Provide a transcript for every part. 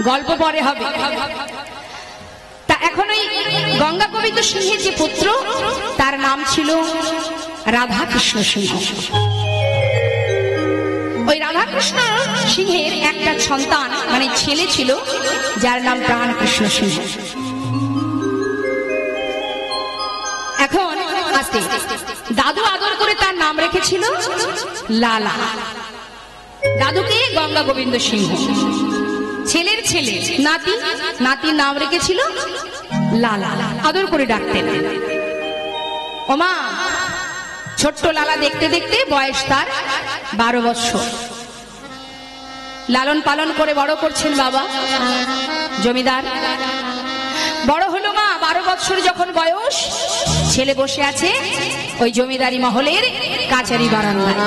গল্প পরে হবে। তা এখন ওই গঙ্গা গোবিন্দ সিংহের যে পুত্র তার নাম ছিল রাধাকৃষ্ণ সিংহ। ওই রাধাকৃষ্ণ সিংহের একটা সন্তান মানে ছেলে ছিল যার নাম প্রাণকৃষ্ণ সিংহ। এখন আস্তে দাদু আদর করে তার নাম রেখেছিল লালা। দাদুকে গঙ্গা গোবিন্দ সিংহ, ছেলের ছেলে নাতি, নাতির নাম রেখেছিল লালা, আদর করে ডাকতেন। ওমা ছোট্ট লালা দেখতে দেখতে বয়স তার 12 বছর। লালন পালন করে বড় করছেন বাবা জমিদার। বড় হলো মা, 12 বছর যখন বয়স, ছেলে বসে আছে ওই জমিদারি মহলের কাচারি বারান্দায়।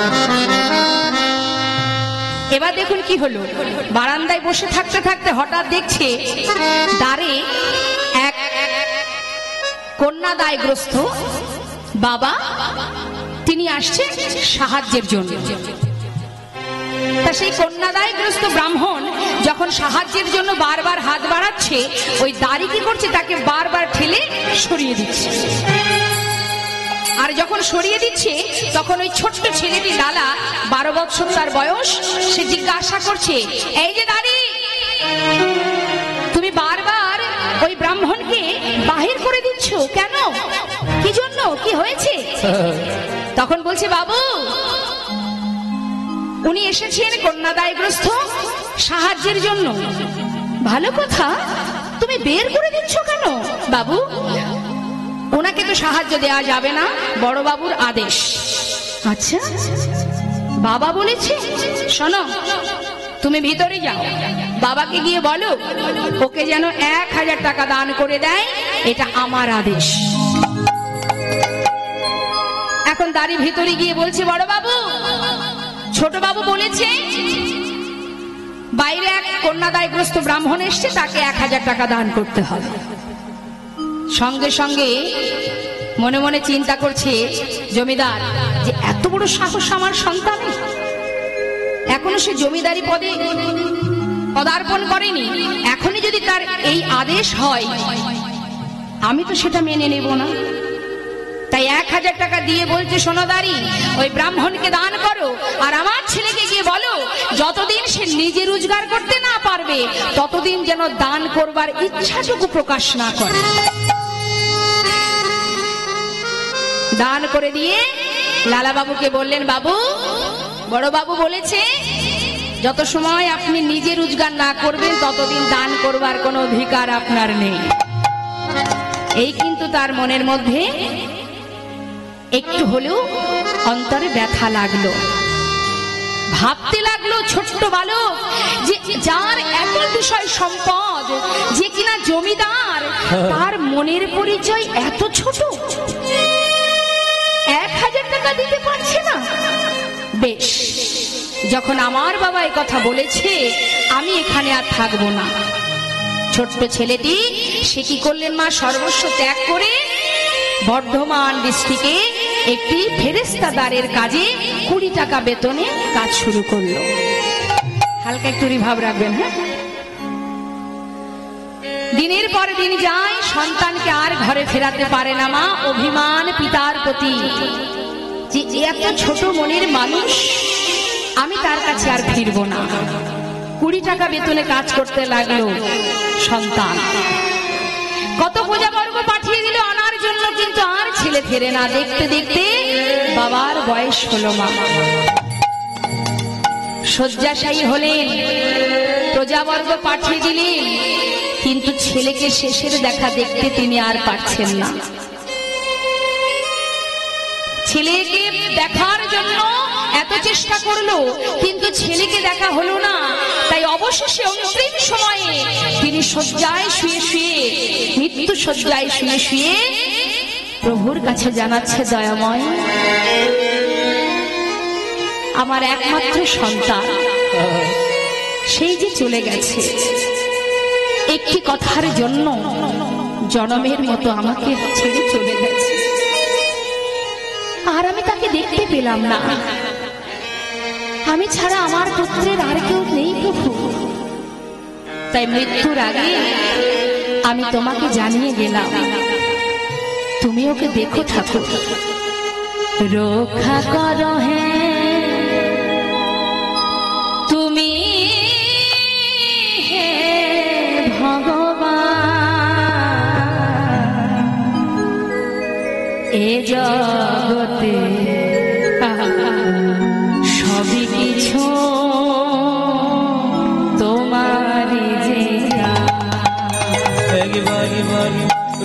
এবার দেখুন কি হলো, বারান্দায় বসে থাকতে থাকতে হঠাৎ দেখছে দ্বারে এক কন্যাদায়গ্রস্ত বাবা, তিনি আসছেন সাহায্যের জন্য। তা সেই কন্যাদায়গ্রস্ত ব্রাহ্মণ যখন সাহায্যের জন্য বারবার হাত বাড়াচ্ছে, ওই দাড়ি কি করছে, তাকে বারবার ঠেলে সরিয়ে দিচ্ছে। আর যখন সরিয়ে দিচ্ছে তখন ওই ছোট্ট ছেলেটি লালা, 12 বছর তার বয়স, সে জিজ্ঞাসা করছে, এই যে দাড়ি, তুমি বারবার ওই ব্রাহ্মণকে বাহির করে দিচ্ছ কেন? কি জন্য, কি হয়েছে? তখন বলছে, বাবু উনি এসেছেন কন্যাদায়গ্রস্ত সাহায্যের জন্য। ভালো কথা, তুমি বের করে দিচ্ছ কেন? বাবু ওনাকে তো সাহায্য দেওয়া যাবে না, বড় বাবুর আদেশ। আচ্ছা বাবা বলেছে, শোনো তুমি ভিতরে যাও, বাবাকে গিয়ে বলো ওকে যেন 1000 টাকা দান করে দেয়, এটা আমার আদেশ। এখন দাঁড়ি ভিতরে গিয়ে বলছে, বড় বাবু, ছোট বাবু বলেছে বাইরে এক কন্যাদায়গ্রস্ত ব্রাহ্মণ এসছে, তাকে 1000 টাকা দান করতে হবে। সঙ্গে সঙ্গে মনে মনে চিন্তা করছে জমিদার যে এত বড় সাহস আমার সন্তানের, এখনো সে জমিদারি পদে পদার্পণ করেনি, এখনই যদি তার এই আদেশ হয় আমি তো সেটা মেনে নেব না। তাই 1000 টাকা দিয়ে বলছে, সোনাদারি ওই ব্রাহ্মণকে দান করো, আর আমার ছেলেকে গিয়ে বলো যতদিন সে নিজে রোজগার করতে না পারবে ততদিন যেন দান করবার ইচ্ছাটুকু প্রকাশ না করে। দান করে দিয়ে লালা বাবুকে বললেন, বাবু বড় বাবু বলেছে যত সময় আপনি নিজে রোজগার না করবেন ততদিন দান করবার কোনো অধিকার আপনার নেই। এই কিন্তু তার মনের মধ্যে একটু হলেও অন্তরে ব্যথা লাগলো। ভাবতে লাগলো ছোট্ট বালক যে যার এত বিষয় সম্পদ, যে কিনা জমিদার, তার মনের পরিচয় এত ছোট, 1000 টাকা দিতে পারছে না। বেশ, যখন আমার বাবা এই কথা বলেছে আমি এখানে আর থাকবো না। ছোট্ট ছেলেটি সে কি করলেন মা, সর্বস্ব ত্যাগ করে বর্ধমান ডিস্ট্রিক্টে একটি ফেরেস্তাদারের কাজে 20 টাকা বেতনে কাজ শুরু করলো। হালকা একটু রিভাব রাখবেন। হ্যাঁ, দিনের পর দিন যায়, সন্তানকে আর ঘরে ফেরাতে পারে না মা। অভিমান পিতার প্রতি যে এত ছোট মনের মানুষ, আমি তার কাছে আর ফিরবো না। 20 টাকা বেতনে কাজ করতে লাগলো সন্তান। কত পূজাবর্গ পাঠিয়ে দিল আনার জন্য, কিন্তু আর ছেলে ফেরে না। দেখতে দেখতে বাবার বয়স হলো মা, শয্যাশায়ী হলেন, প্রজাবর্গ পাঠিয়ে দিলেন, কিন্তু ছেলেকে শেষের দেখা দেখতে তিনি আর পারছেন না। ছেলেকে দেখার জন্য এত চেষ্টা করলো, কিন্তু ছেলেকে দেখা হলো না। তাই অবশেষে অন্তিম সময়ে তিনি শয্যায় শুয়ে শুয়ে, মৃত্যু শয্যায় শুয়ে শুয়ে প্রভুর কাছে জানাচ্ছে, দয়াময় আমার একমাত্র সন্তান সেই যে চলে গেছে, একটি কথার জন্য জনমের মতো আমাকে ছেড়ে চলে গেছে, আর আমি তাকে দেখতে পেলাম না। আমি ছাড়া আমার পুত্রের আর কেউ নেই প্রভু। তাই মৃত্যুর আগে আমি তোমাকে জানিয়ে গেলাম, তুমি ওকে দেখো ঠাকুর, রক্ষা করো হে তুমি হে ভগবান, এ জগতে সবই কিছু তোমারই যে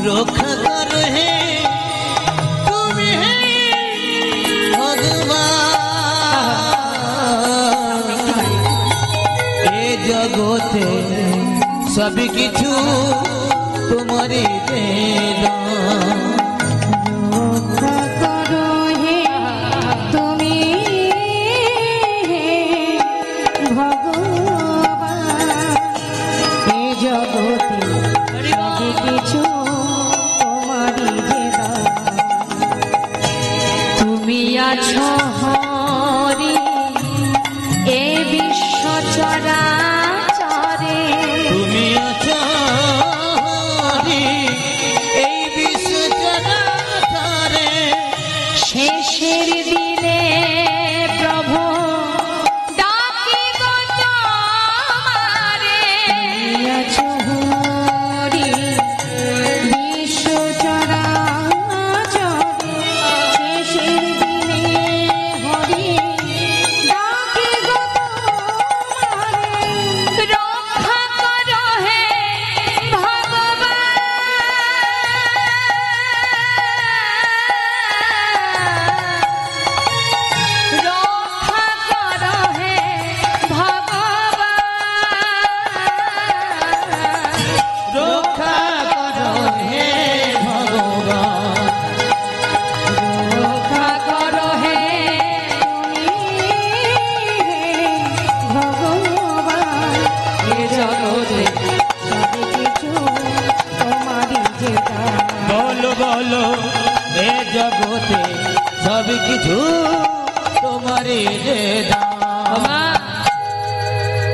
রক্ষা করো হে তুমি হে ভগবান, এ জগতে সবই কিছু তোমারই দেনা। তুমি আছো হরি এ বিশ্ব চরাচরে, তুমি আছো হরি এই বিশ্ব চরাচরে, শেষের দিনে প্রভু ডাকি গো তোমারে, তুমি আছো হরি বিশ্ব চরাচরে, শেষের দিনে হরি ডাকি গো তোমারে, রক্ষা করো হে রক্ষা করো হে ভগবান, রক্ষা করো হে ভগবান, এ জগতে সবই কিছু তোমারই যে দান। বলো বলো এ জগতে সব কিছু তোমারই যে দান। মা,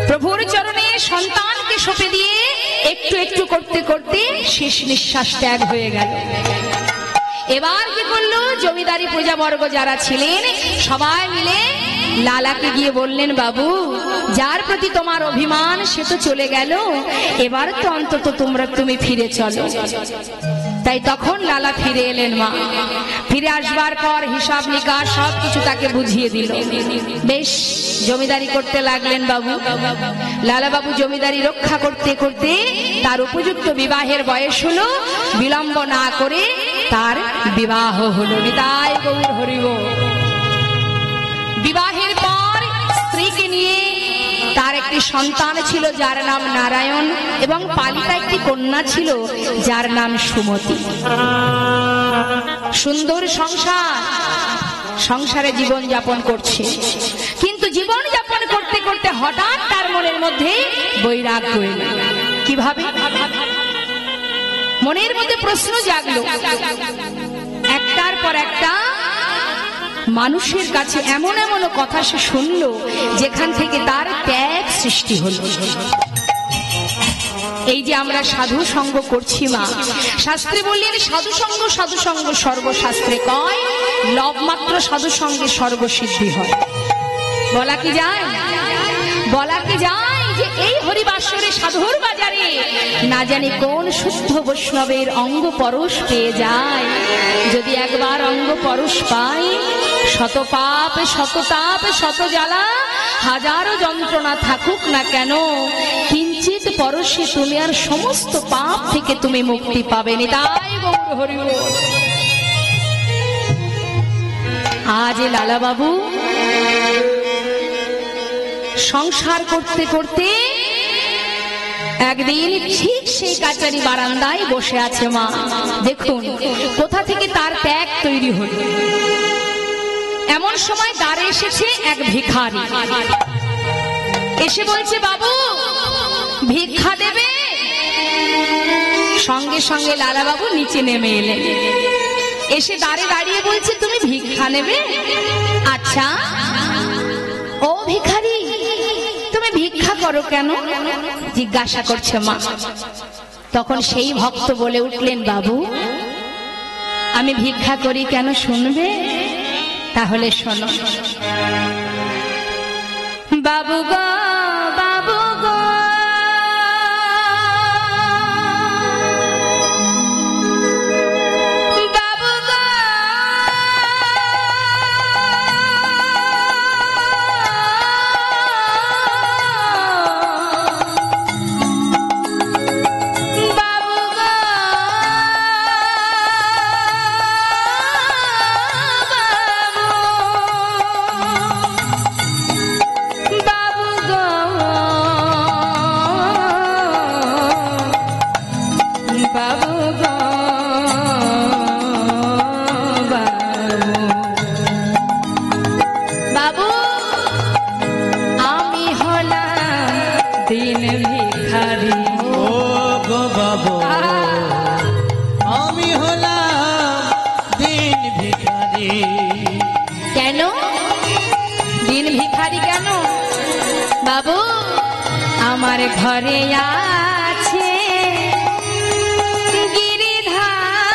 প্রভুর চরণে সন্তানকে সঁপে দিয়ে একটু একটু করতে করতে শেষ নিঃশ্বাস ত্যাগ হয়ে গেল। এবার কি করলো, জমিদারি প্রজাবর্গ যারা ছিলেন সবাই মিলে লালাকে গিয়ে বললেন, বাবু যার প্রতি তোমার অভিমান সে তো চলে গেল, এবার তো অন্তত তুমি ফিরে চলো। তাই তখন লালা ফিরে এলেন। মা ফিরে আসবার পর হিসাব নিকাশ সবকিছু তাকে বুঝিয়ে দিল। বেশ জমিদারি করতে লাগলেন বাবু। লালা বাবু জমিদারি রক্ষা করতে করতে তার উপযুক্ত বিবাহের বয়স হলো, বিলম্ব না করে তার বিবাহ হলো। নিতাই গৌর হরি বল। বিবাহের পর স্ত্রীকে নিয়ে তার একটি সন্তান ছিল যার নাম নারায়ণ, এবং পালিতা একটি কন্যা ছিল যার নাম সুমতি। সুন্দর সংসারে জীবন যাপন করছে, কিন্তু জীবন যাপন করতে করতে হঠাৎ তার মনের মধ্যে বৈরাগ্য এলো। কিভাবে? মনের মধ্যে প্রশ্ন জাগলো, একটার পর একটা মানুষের কাছে এমন এমন কথা সে শুনলো যেখান থেকে তার ত্যাগ সৃষ্টি হলো। এই যে আমরা সাধু সঙ্গ করছি মা, শাস্ত্রে বললেন সাধু সঙ্গ সর্বশাস্ত্রে কয়, লবমাত্র সাধু সঙ্গে সর্বসিদ্ধি হয়। বলা কি যায় যে এই হরিবাসরে সাধুর বাজারে না জানি কোন শুদ্ধ বৈষ্ণবের অঙ্গ পরশ পেয়ে যায়। যদি একবার অঙ্গ পরশ পাই, শত পাপ শত তাপ শত জ্বালা হাজারো যন্ত্রণা থাকুক না কেন, কিঞ্চিত পরশে তুমি আর সমস্ত পাপ থেকে তুমি মুক্তি পাবে। নিতাই গৌর হরি বল। আজ লালা বাবু সংসার করতে করতে একদিন ঠিক সেই কাচারি বারান্দায় বসে আছে মা। দেখুন কোথা থেকে তার ত্যাগ তৈরি হলো। এমন সময় দ্বারে এসেছে এক ভিখারি, এসে বলছে, বাবু ভিক্ষা দেবে? সঙ্গে সঙ্গে লালা বাবু নিচে নেমে এলেন, এসে দ্বারে দাঁড়িয়ে বলছে, তুমি ভিক্ষা নেবে? আচ্ছা ও ভিখারি, তুমি ভিক্ষা করো করো কেন জিজ্ঞাসা করছে মা। তখন সেই ভক্ত বলে উঠলেন, বাবু আমি ভিক্ষা করি কেন শুনবে? তাহলে শোনো। বাবু গো বাবু গো বাবু গো আমার ঘরে আছে গিরিধারী,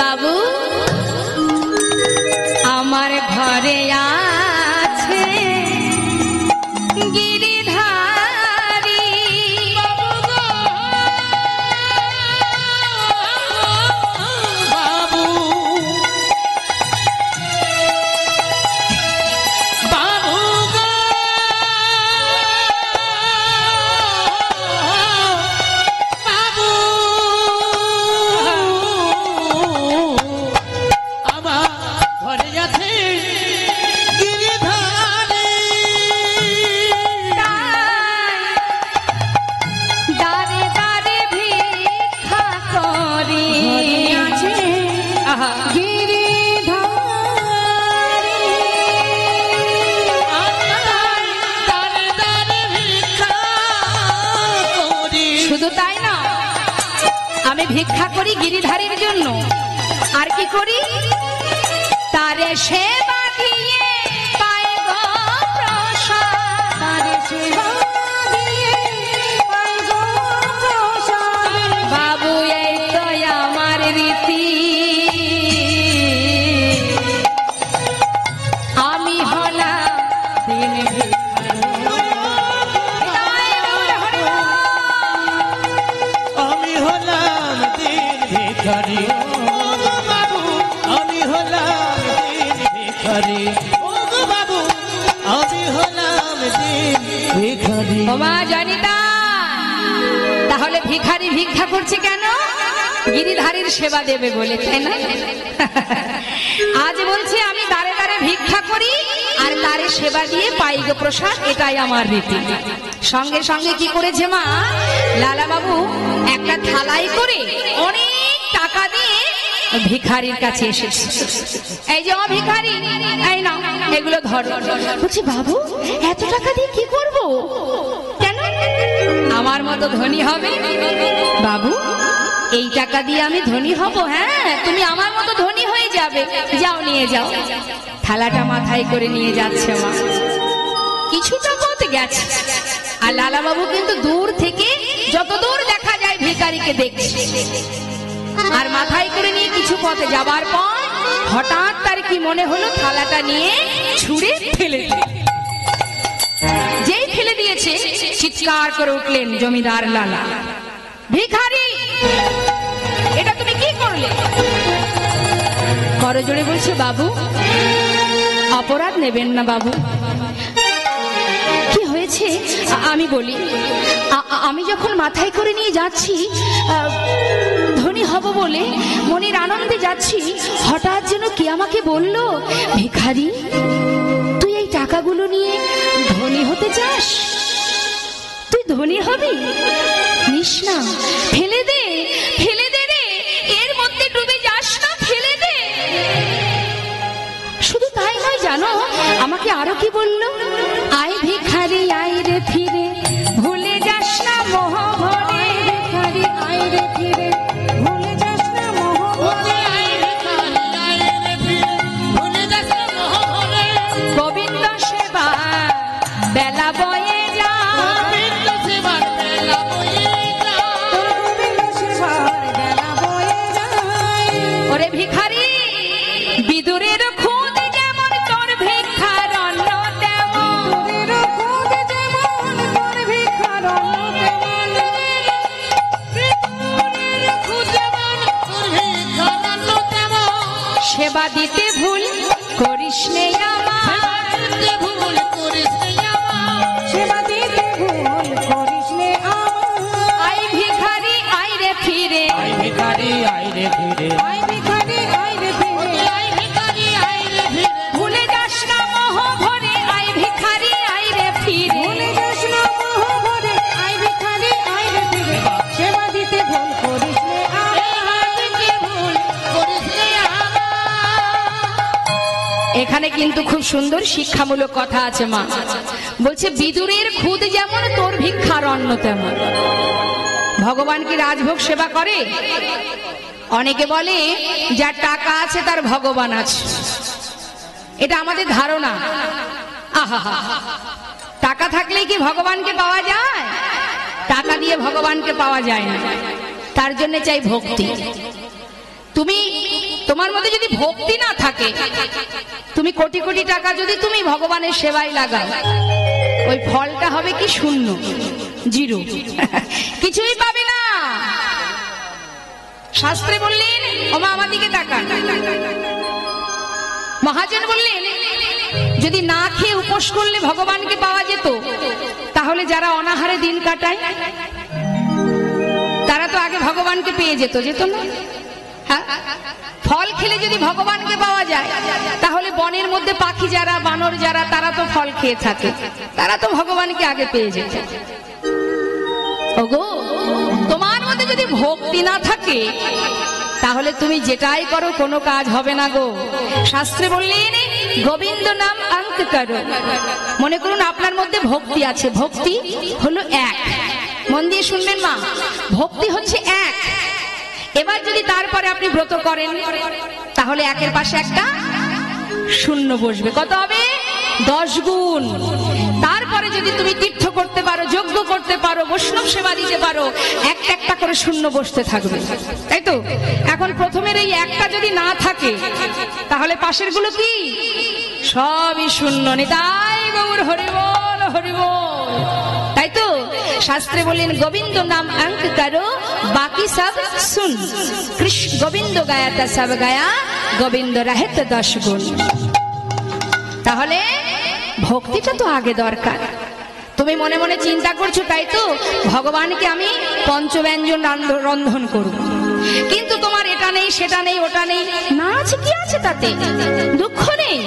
বাবু আমার ঘরে আছে গিরিধারী, ভিক্ষা করি গিরিধারীর জন্য, আর কি করি তারে সেবা দিয়ে পাই গো প্রসাদ, তারে সেবা দিয়ে পাই গো প্রসাদ। বাবু এই তো আমার রীতি, আমি হলাম দিন ভিখারি, আমি হলাম দিন ভিখারি, ও গো বাবু আমি হলাম দিন ভিখারি। ও মা জানিতা, তাহলে ভিখারি ভিক্ষা করছে কেন? গিরিধারীর সেবা দেবে বলে, তাই না? আজ বলছে আমি দাঁড়ে দাঁড়ে ভিক্ষা করি আর তারে সেবা দিয়ে পাই গো প্রসাদ, এটাই আমার রীতি। সঙ্গে সঙ্গে কি করেছে মা, লালা বাবু একটা থালাই করে অনেক টাকা দিয়ে ভিখারির কাছে এসেছে। এই যে ভিখারি, এই নাও এগুলো ধরো। বলছি বাবু এত টাকা দিয়ে কি করব? কেন? আমার মতো ধনী হবে? বাবু এই টাকা দিয়ে আমি ধনী হব? হ্যাঁ তুমি আমার মতো ধনী হয়ে যাবে, যাও নিয়ে যাও। থালাটা মাথায় করে নিয়ে যাচ্ছে মা। কিছুটা পথ গেছে আর লালা বাবু কিন্তু দূর থেকে যত দূর দেখা যায় ভিখারিকে দেখছে, আর মাথায় করে নিয়ে কিছু পথে যাবার পর হঠাৎ তার কি মনে হলো, থালাটা নিয়ে ছুঁড়ে ফেলে দিল। যেই ফেলে দিয়েছে চিৎকার করে উঠলেন জমিদার লালা, ভিখারি এটা তুমি কি করলে? করজোড়ে বলছে, বাবু অপরাধ নেবেন না বাবু, কি হয়েছে আমি বলি। আমি যখন মাথায় করে নিয়ে যাচ্ছি ধনী হব বলে মনের আনন্দে যাচ্ছি, হঠাৎ যেন কে আমাকে বলল, ভিখারি তুই এই টাকাগুলো নিয়ে ধনী হতে চাস? তুই ধনী হবি? নিস না, ফেলে দে, ফেলে দে রে, এর মধ্যে ডুবে যাস না, ফেলে দে। শুধু তাই নয় জানো, আমাকে আরো কি বলল, আয় ভিখারি আয় রে ফিরে, ভুলে যাস না মোহ ভরে, ভিখারি আয় রে ফিরে বেলা বয়ে যায়, গোবিন্দ সেবার বেলা বয়ে যায়। তোর গোবিন্দ সেবার বেলা বয়ে যায়। ওরে ভিখারি বিদুরের খুদ যেমন তোর ভিক্ষার অন্ন তেমন, তোদের খুদ যেমন তোর ভিক্ষার অন্ন তেমন। খুদ যেমন তোর ভিক্ষার অন্ন তেমন। সেবা দিতে ভুল করিস নে আমার, যে ভুল করিস নে আমার। সেবা দিতে ভুল করিস নে আমার। আই ভিখারি আই রে ফিরে, আই ভিখারি আই রে ফিরে। আই ভিখারি আই রে ফিরে। আই ভিখারি আই রে ফিরে। ভুলে যাস না মোহ ভরে, আই ভিখারি আই রে ফিরে। ভুলে যাস না মোহ ভরে, আই ভিখারি আই রে ফিরে। সেবা দিতে ভুল করিস নে আমার। যে ভুল করিস নে আমার। এখানে কিন্তু খুব সুন্দর শিক্ষামূলক কথা আছে মা। বলছে বিদুরের খুদ যেমন তোর ভিক্ষার অন্ন তেমন। ভগবান কি রাজভোগ সেবা করে? অনেকে বলে যার টাকা আছে তার ভগবান আছে, এটা আমাদের ধারণা। আহা, টাকা থাকলেই কি ভগবানকে পাওয়া যায়? টাকা দিয়ে ভগবানকে পাওয়া যায় না, তার জন্য চাই ভক্তি। তুমি তোমার মধ্যে যদি ভক্তি না থাকে, তুমি কোটি কোটি টাকা যদি তুমি ভগবানের সেবায় লাগাও, ওই ফলটা হবে কি শূন্য, জিরো, কিছুই পাবে না। শাস্ত্রে বললেন ওমা আমার দিকে তাকান, মহাজন বললেন যদি না খেয়ে উপোস করলে ভগবানকে পাওয়া যেত, তাহলে যারা অনাহারে দিন কাটায় তারা তো আগে ভগবানকে পেয়ে যেত, যেত না? হ্যাঁ, ফল খেলে যদি ভগবানকে পাওয়া যায়, তাহলে বনের মধ্যে পাখি যারা, বানর যারা, তারা তো ফল খেয়ে থাকে, তারা তো ভগবানকে আগে পেয়ে যেত। ওগো, তোমার মধ্যে যদি ভক্তি না থাকে, তাহলে তুমি যেটাই করো কোনো কাজ হবে না গো। শাস্ত্রে বললেন গোবিন্দ নাম অঙ্ক করো। মনে করুন আপনার মধ্যে ভক্তি আছে, ভক্তি হলো এক। মন দিয়ে শুনবেন মা, ভক্তি হচ্ছে এক। এবার যদি তারপরে আপনি ব্রত করেন, তাহলে একের পাশে একটা শূন্য বসবে, কত হবে? 10 গুণ। তারপরে যদি তুমি তীর্থ করতে পারো, যজ্ঞ করতে পারো, বৈষ্ণব সেবা দিতে পারো, একটা একটা করে শূন্য বসতে থাকবে, তাই তো? এখন প্রথমের এই একটা যদি না থাকে, তাহলে পাশের গুলো কি? সবই শূন্য। নিতাই গৌর হরি বল, হরি বল। তাই তো শাস্ত্রে বলেন গোবিন্দ নাম অঙ্ক করো, বাকি সব শুন। কৃষ্ণ গোবিন্দ গায়া তা সব গায়া, গোবিন্দ রহে 10 গুণ। তাহলে ভক্তিটা তো আগে দরকার। তুমি মনে মনে চিন্তা করছো, তাই তো ভগবানকে আমি পঞ্চব্যঞ্জন রন্ধন করব, কিন্তু তোমার এটা নেই, সেটা নেই, ওটা নেই। না আছে কি আছে তাতে? দুঃখ নেই,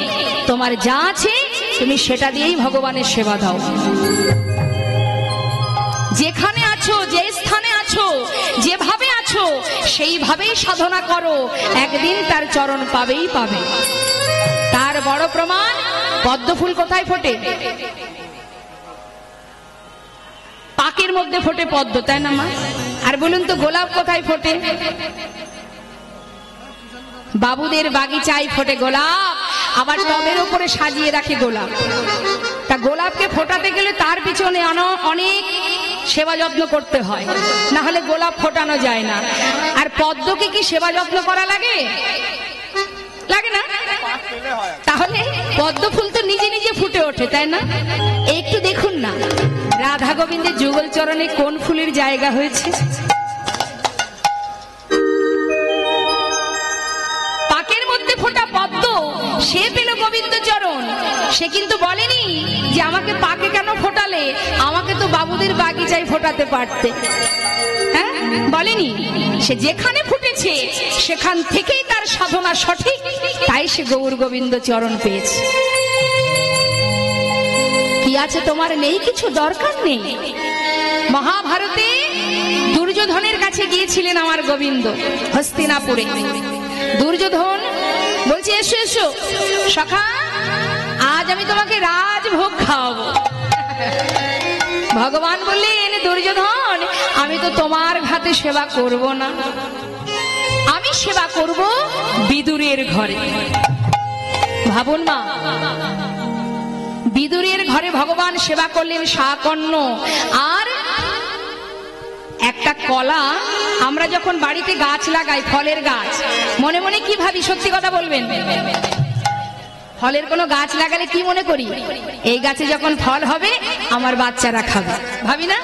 তোমার যা আছে তুমি সেটা দিয়েই ভগবানের সেবা দাও। যেখানে আছো, যে স্থানে আছো, যেভাবে আছো, সেইভাবেই সাধনা করো, একদিন তার চরণ পাবেই পাবে। তার বড় প্রমাণ, পদ্ম ফুল কোথায় ফোটে? পাকের মধ্যে ফোটে পদ্ম, তাই না মা? আর বলুন তো গোলাপ কোথায় ফোটে? বাবুদের বাগিচায় ফোটে গোলাপ, আবার টবের উপরে সাজিয়ে রাখে গোলাপ। তা গোলাপকে ফোটাতে গেলে তার পিছনে অনেক সেবা যত্ন করতে হয়, না হলে গোলাপ ফোটানো যায় না। আর পদ্মকে কি সেবা যত্ন করা লাগে? লাগে না? তাহলে পদ্ম ফুল তো নিজে নিজে ফুটে ওঠে, তাই না? একটু দেখুন না, রাধা গোবিন্দের যুগল চরণে কোন ফুলের জায়গা হয়েছে? পাকের মধ্যে ফোটা পদ্ম, সে পেল গোবিন্দ চরণ। সে কিন্তু বলেনি যে আমাকে পাকে কেন ফোটালে, আমাকে তো বাবুদের বাগিচায় ফোটাতে পারতে। হ্যাঁ, বলেনি। সে যেখানে ফুটেছে সেখান থেকেই তার সাধনা সঠিক, তাই সে গৌর গোবিন্দ চরণ পেয়েছে। কি আছে তোমার? নেই কিছু, দরকার নেই। মহাভারতে দুর্যোধনের কাছে গিয়েছিলেন আমার গোবিন্দ, হস্তিনাপুরে। দুর্যোধন বলছে এসো এসো সখা, আজ আমি তোমাকে রাজভোগ খাওয়াবো। ভগবান বললেন দুর্যোধন, আমি তো তোমার ঘাতে সেবা করব না, আমি সেবা করব বিদুরের ঘরে। ভাবুন মা, বিদুরের ঘরে ভগবান সেবা করলেন শাকন্য আর একটা কলা। আমরা যখন বাড়িতে গাছ লাগাই, ফলের গাছ, মনে মনে কি ভাবি? সত্যি কথা বলবেন, ফলের কোনো গাছ লাগালে কি মনে করি? এই গাছে যখন ফল হবে আমার বাচ্চারা খাবে, ভাবি না?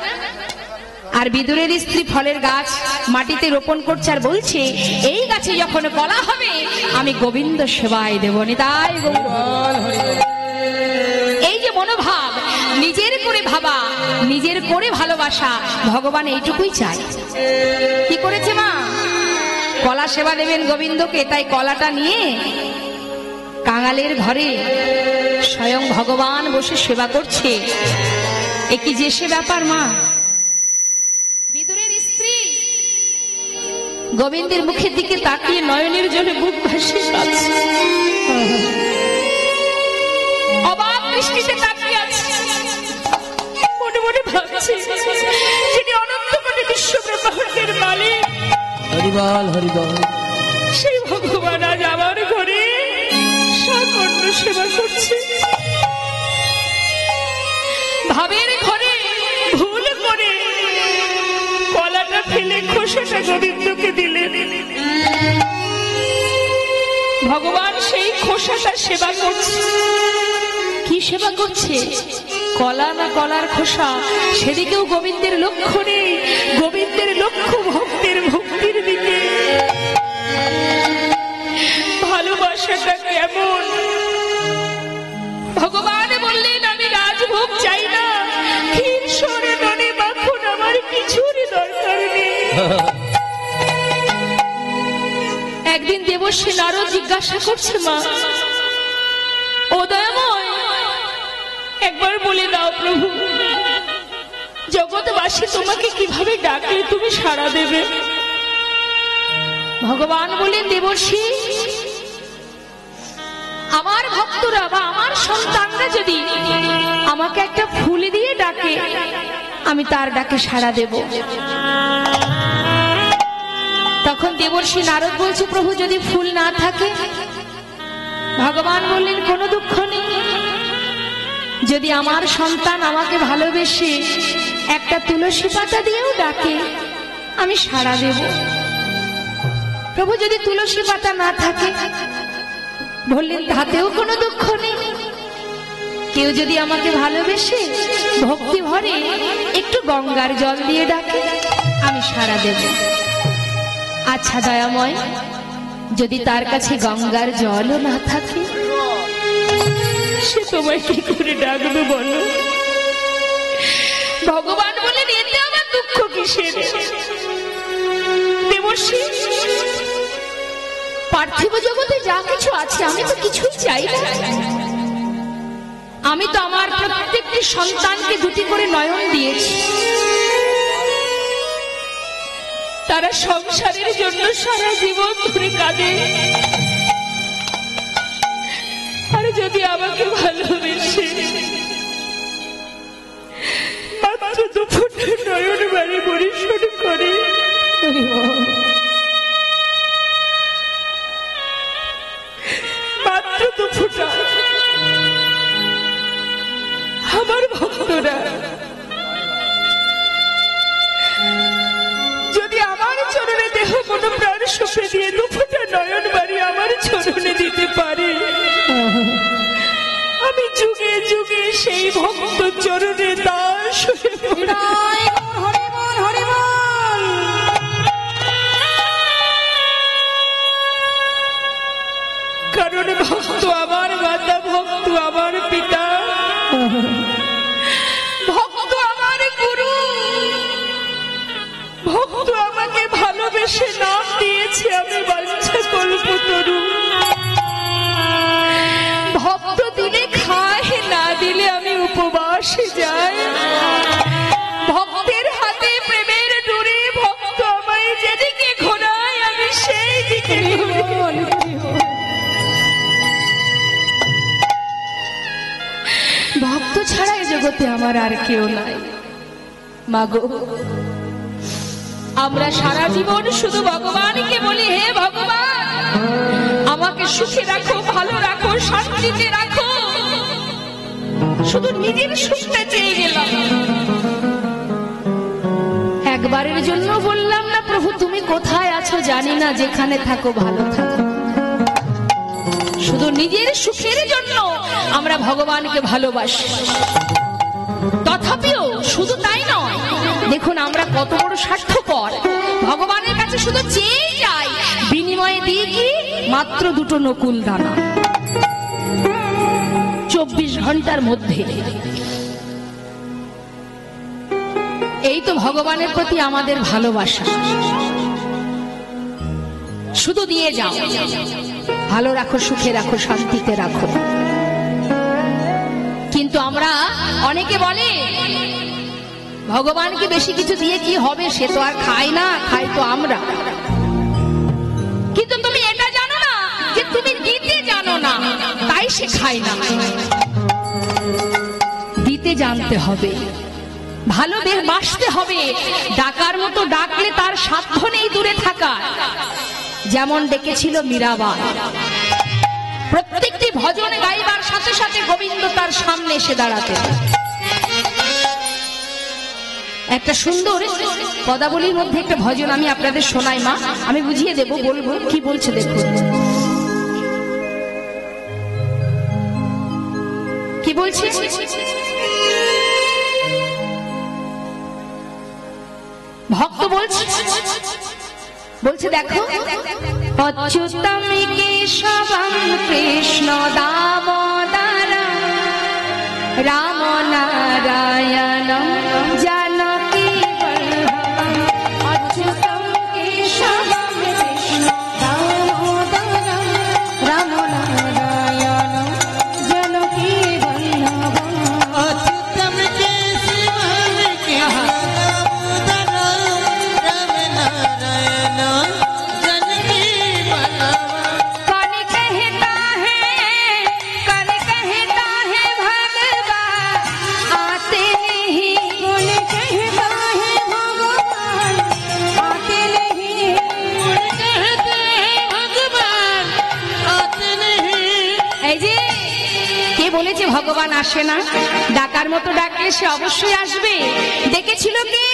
আর বিদুরের স্ত্রী ফলের গাছ মাটিতে রোপণ করছে আর বলছে, এই গাছে যখন কলা হবে আমি গোবিন্দ সেবায় দেব। তাই এই যে মনোভাব, নিজের করে ভাবা, নিজের করে ভালোবাসা, ভগবান এইটুকুই চাই। কি করেছে মা? কলা সেবা দেবেন গোবিন্দকে, তাই কলাটা নিয়ে কাঙালের ঘরে স্বয়ং ভগবান বসে সেবা করছে। এ কি যে সে ব্যাপার মা! বিদুরের স্ত্রী গোবিন্দের মুখের দিকে তাকিয়ে নয়নের জলে বুক ভাসিয়ে কাঁদছে, অবাক দৃষ্টিতে তাকিয়ে আছে। মনে মনে ভাবছে, যিনি অনন্ত কোটি বিশ্ব ব্রহ্মাণ্ডের মালিক, হরিবল হরিবল, সেই ভগবান আজ আমার ঘরে সাকর্ণ সেবা করছে। ভাবের ঘরে ভুল করে কলাটা ফেলে খোসাটা গোবিন্দকে দিলেন। ভগবান সেই খোসাটা সেবা করছে। কি সেবা করছে? কলা না কলার খোসা, সেদিকেও গোবিন্দের লক্ষ্য নেই। গোবিন্দের লক্ষ্য ভক্তের ভক্তির দিকে। ভালোবাসাটা কেমন! ভগবান বললেন, আমি রাজভোগ চাই না, ক্ষীর সরে ননে মাখন আমার কিছুর দরকার নেই। একদিন দেবশ্রী নারদ জিজ্ঞাসা করছে, মা ও দয়াময়, একবার বলে দাও প্রভু, জগৎবাসী তোমাকে কিভাবে ডাকে তুমি সাড়া দেবে? ভগবান বলেন, দেবর্ষি, আমার ভক্তরা বা আমার সন্তানরা যদি আমাকে একটা ফুল দিয়ে ডাকে, আমি তার ডাকে সাড়া দেব। তখন দেবর্ষি নারদ বলছে, প্রভু যদি ফুল না থাকে? ভগবান বললেন, কোনো দুঃখ নেই, যদি আমার সন্তান আমাকে ভালোবেসে একটা তুলসী পাতা দিয়েও ডাকে, আমি সাড়া দেব। প্রভু যদি তুলসী পাতা না থাকে? বললেন, তাতেও কোনো দুঃখ নেই, কেউ যদি আমাকে ভালোবেসে ভক্তি ভরে একটু গঙ্গার জল দিয়ে ডাকে, আমি সাড়া দেব। আচ্ছা দয়াময়, যদি তার কাছে গঙ্গার জলও না থাকে, সে তোমায় কি করে ডাকবে বলো? ভগবান বলেন, এতে আমার দুঃখ কিসের? দেবর্ষি, পার্থিব জগতে যা কিছু আছে আমি তো কিছুই চাই না। আমি তো আমার প্রত্যেকটি সন্তানকে দুটি করে নয়ন দিয়েছি। তারা সংসারের জন্য সারা জীবন ধরে কাঁদে। আর যদি আমাকে ভালোবেসে মাত্র দুপুরে নয়ন বাড়ি পরিশোধ করে, মাত্র দুপুরটা আমার ভক্তরা যদি আমার চরণে দেহ মন প্রাণ সঁপে দিয়ে দুপুরটা নয়ন বাড়ি আমার চরণে দিতে পারে, আমি যুগে যুগে সেই ভক্ত চরণে দাস হয়ে কারণ ভক্ত আমার মাতা, ভক্ত আমার পিতা, ভক্ত আমার গুরু, ভক্ত আমাকে ভালোবেসে নাম দিয়েছে আমি বাঞ্ছা কল্পতরু। ভক্ত দিলে খায়, না দিলে আমি উপবাসে যাই। ভক্তের হাতে প্রেমের ডুরে ভক্ত আমায় যেদিকে ঘোরায়, আমি সেই দিকে ভক্ত ছাড়া এই জগতে আমার আর কেউ নাই। মাগো, আমরা সারা জীবন শুধু ভগবানকে বলি, হে ভগবান আমাকে সুখে রাখো, ভালো রাখো, শান্তিতে রাখো। শুধু নিজের সুখটা চেয়ে গেলাম। একবারের জন্য বললাম না, প্রভু তুমি কোথায় আছো জানি না, যেখানে থাকো ভালো থাকো। শুধু নিজের সুখের জন্য আমরা ভগবানকে ভালোবাসি। তথাপিও শুধু তাই নয়, দেখুন আমরা কত বড় স্বার্থপর। ভগবানের কাছে শুধু চেয়ে যাই, বিনিময়ে দিয়ে কি মাত্র দুটো নকুল দানা। 24 ঘন্টার মধ্যে। এই তো ভগবানের প্রতি আমাদের ভালোবাসা। শুধু দিয়ে যাও, ভালো রাখো, সুখে রাখো, শান্তিতে রাখো। কিন্তু আমরা অনেকে বলে ভগবানকে বেশি কিছু দিয়ে কি হবে, সে তো আর খায় না, খাই তো আমরা। কিন্তু তুমি এটা জানো না যে তুমি দিতে জানো না, তাই সে খায় না। দিতে জানতে হবে, ভালোবাসতে হবে। ডাকার মতো ডাকলে তার সাধ্য নেই দূরে থাকা। যেমন ডেকেছিল মীরাবাই, প্রত্যেকটি ভজন গাইবার সাথে সাথে গোবিন্দ তার সামনে এসে দাঁড়াতেন। একটা সুন্দর পদাবলীর মধ্যে একটা ভজন আমি আপনাদের শোনাই মা, আমি বুঝিয়ে দেব, বলবো কি বলছে দেখুন। কি বলছে? ভক্ত বলছে দেখো, অচ্যুতম কেশবম কৃষ্ণ দামোদরম রাম নারায়ণম জানকী বল্লভম। অচ্যুতম কেশবম কৃষ্ণ দামোদরম রাম নারায়ণম জানকী বল্লভম। অচ্যুতম কেশবম কৃষ্ণ বলেছে ভগবান আসে না, ডাকার মতো ডাকলে সে অবশ্যই আসবে। ডেকেছিল কে?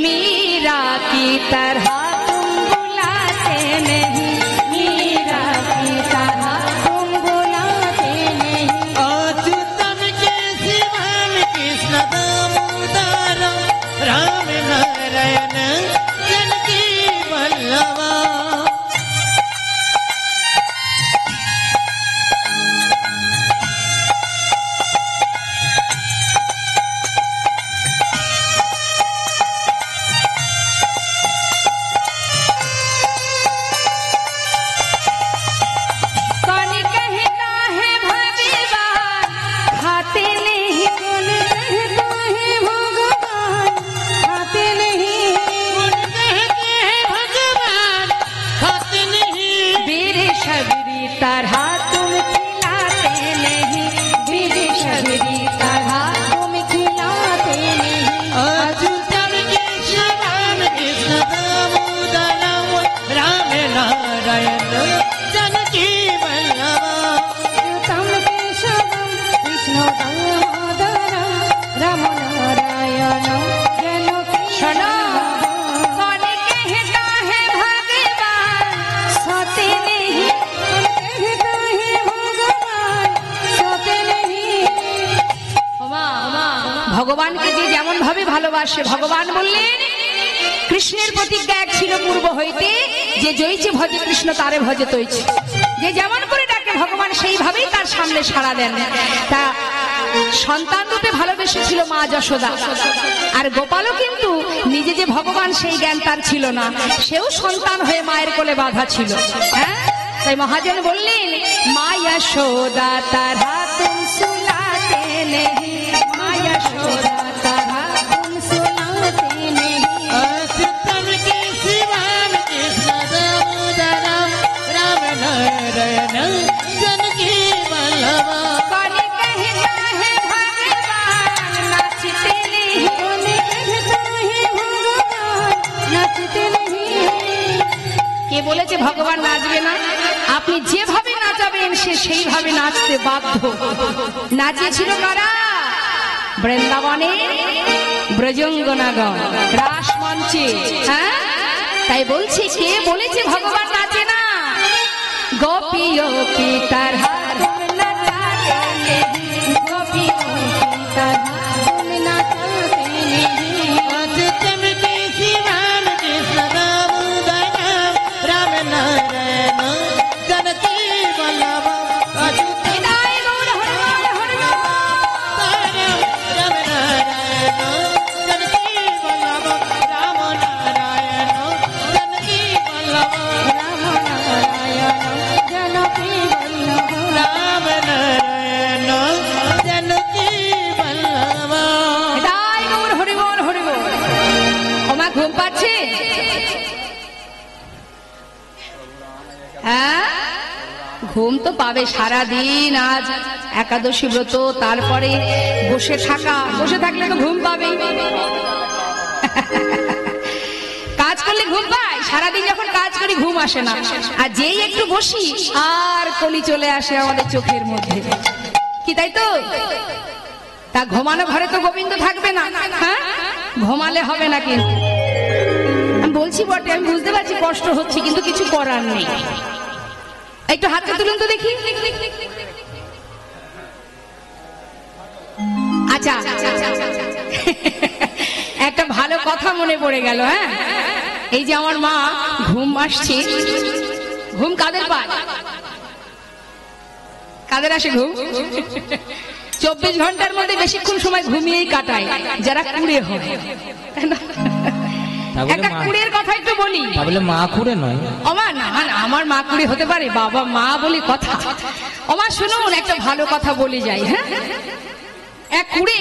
মীরা কি তরহ তুম বুলাতে নেহি, মীরা কি তরহ তুম বুলাতে নেহি। অচ্যুতম কেশবম কৃষ্ণ দামোদরম রাম নারায়ণ জানকী বল্লভ। ভগবানকে যে যেমন ভাবে ভালোবাসে, ভগবান বললেন কৃষ্ণের প্রতিজ্ঞা এক ছিল পূর্ব হইতে, যে জয়ছে ভজে কৃষ্ণ তারে ভজে তৈছে। যে যেমন করে ডাকে ভগবান সেইভাবেই তার সামনে সাড়া দেন। তা সন্তান রূপে ভালোবেসেছিল মা যশোদা, আর গোপালও কিন্তু নিজে যে ভগবান সেই জ্ঞান তার ছিল না, সেও সন্তান হয়ে মায়ের কোলে বাঁধা ছিল। হ্যাঁ, তাই মহাজন বললেন মা যশোদা তারা তুম সুলাতে নেহি, মা যশোদা তারা তুম সুলাতে নেহি। অচ্যুতম কেশবম কৃষ্ণ দামোদরম রাম নারায়ণ জানকী বল্লভ। কে বলেছে ভগবান নাচবে না? আপনি যেভাবে নাচাবেন সে সেইভাবে নাচতে বাধ্য। নাচিয়েছিল কারা? বৃন্দাবনে ব্রজঙ্গনাগণ রাস মঞ্চে। হ্যাঁ, তাই বলছি, কে বলেছে ভগবান নাচে না? গোপিও কি तरह तुम न चाहते नहीं, गोपियों की तरह तुम न चलते नहीं। आज चमके शिवान कृष्ण राम दयाम राम नारायण जानकी वल्लभ अच्युत हृदय गौर हरि हरि राम नारायण जानकी वल्लभ राम नारायण जानकी वल्लभ राम नारायण जनकी वल्लभ। राम नारायण जानकी वल्लभ। হৃদয় গৌর হরি বল হরি বল। ওমা ঘুম পাচ্ছে? হ্যাঁ, ঘুম তো পাবে সারা দিন। আজ একাদশী ব্রত, তারপরে বসে থাকলে তো ঘুম পাবে। কাজ করলে ঘুম পায়, সারাদিন যখন কাজ করি ঘুম আসে না, আর যেই একটু বসি আর কলি চলে আসে আমাদের চোখের মধ্যে। কি তাই তো? তা ঘুমানো ঘরে তো গোবিন্দ থাকবে না। হ্যাঁ, ঘুমালে হবে না। কিন্তু আমি বলছি বটে, আমি বুঝতে পারছি কষ্ট হচ্ছে, কিন্তু কিছু করার নেই। একটু হাতটা তুলুন তো দেখি। আচ্ছা, একটা ভালো কথা মনে পড়ে গেল। হ্যাঁ, এই যে আমার মা ঘুম আসছে, ঘুম কাদের পায়? কাদের আসে ঘুম? 24 ঘন্টার মধ্যে বেশিক্ষণ সময় ঘুমিয়েই কাটায় যারা কুড়ে হয়। একটা কুড়ের কথা একটু বলি। তাহলে মা কুড়ে নয়? আমার না, আমার মা কুড়ে হতে পারে, বাবা মা বলি কথা। আমার শুনুন, একটা ভালো কথা বলে যাই। হ্যাঁ, এক কুড়ে